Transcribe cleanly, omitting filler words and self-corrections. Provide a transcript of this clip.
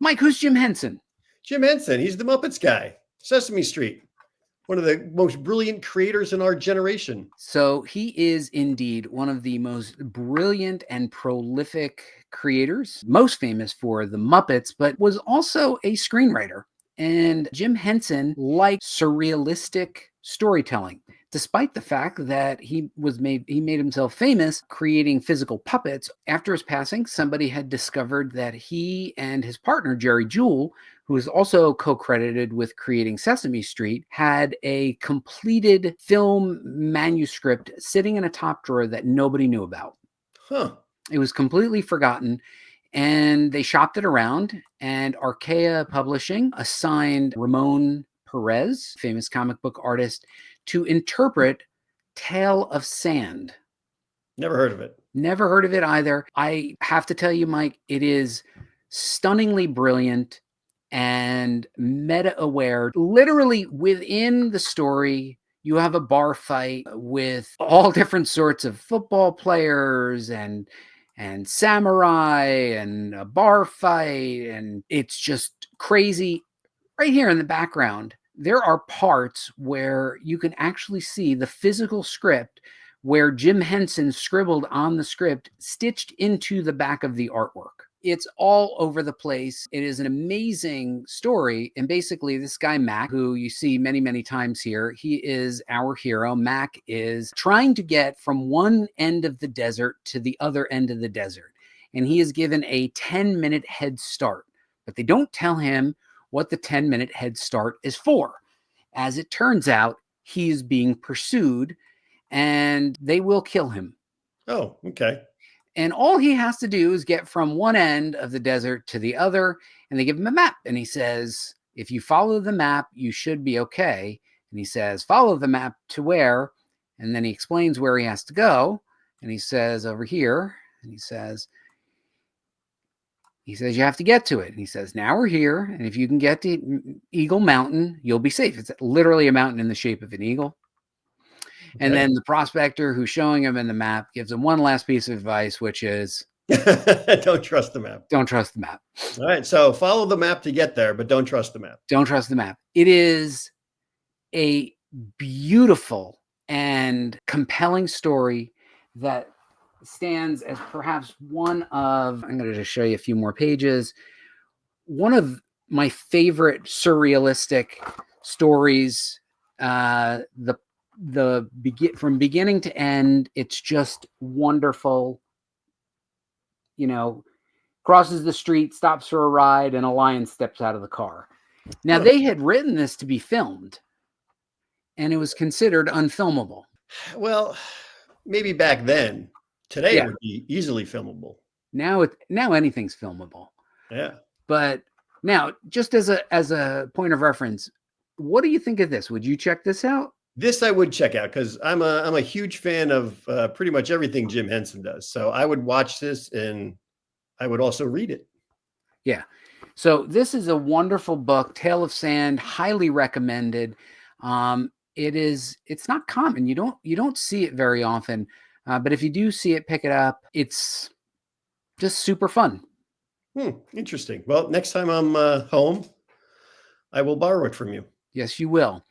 Mike, who's Jim Henson? Jim Henson, he's the Muppets guy. Sesame Street, one of the most brilliant creators in our generation. So he is indeed one of the most brilliant and prolific creators, most famous for the Muppets, but was also a screenwriter. And Jim Henson liked surrealistic storytelling, despite the fact that he made himself famous creating physical puppets. After his passing, somebody had discovered that he and his partner, Jerry Jewell, who is also co-credited with creating Sesame Street, had a completed film manuscript sitting in a top drawer that nobody knew about. Huh. It was completely forgotten. And they shopped it around, and Archaea Publishing assigned Ramon Perez, famous comic book artist, to interpret Tale of Sand. Never heard of it. Never heard of it either. I have to tell you, Mike, it is stunningly brilliant and meta-aware. Literally within the story, you have a bar fight with all different sorts of football players and samurai and a bar fight, and it's just crazy. Right here in the background, there are parts where you can actually see the physical script where Jim Henson scribbled on the script stitched into the back of the artwork. It's all over the place. It is an amazing story. And basically this guy, Mac, who you see many, many times here, he is our hero. Mac is trying to get from one end of the desert to the other end of the desert. And he is given a 10-minute head start, but they don't tell him what the 10-minute head start is for. As it turns out, he is being pursued and they will kill him. Oh, okay. And all he has to do is get from one end of the desert to the other, and they give him a map. And he says, if you follow the map, you should be okay. And he says, follow the map to where? And then he explains where he has to go. And he says, over here. And he says, you have to get to it. And he says, now we're here. And if you can get to Eagle Mountain, you'll be safe. It's literally a mountain in the shape of an eagle. Okay. And then the prospector who's showing him in the map gives him one last piece of advice, which is don't trust the map. Don't trust the map. All right. So follow the map to get there, but don't trust the map. Don't trust the map. It is a beautiful and compelling story that stands as perhaps one of, I'm going to just show you a few more pages, one of my favorite surrealistic stories. From beginning to end, it's just wonderful. You know, crosses the street, stops for a ride, and a lion steps out of the car. Now, they had written this to be filmed, and it was considered unfilmable. Well, maybe back then. Today it would be easily filmable. Now anything's filmable. Yeah. But now, just as a point of reference, what do you think of this? Would you check this out? This I would check out because I'm a huge fan of pretty much everything Jim Henson does. So I would watch this and I would also read it. Yeah. So this is a wonderful book, Tale of Sand, highly recommended. It's not common. You don't see it very often. But if you do see it, pick it up. It's just super fun. Interesting. Well, next time I'm home, I will borrow it from you. Yes, you will.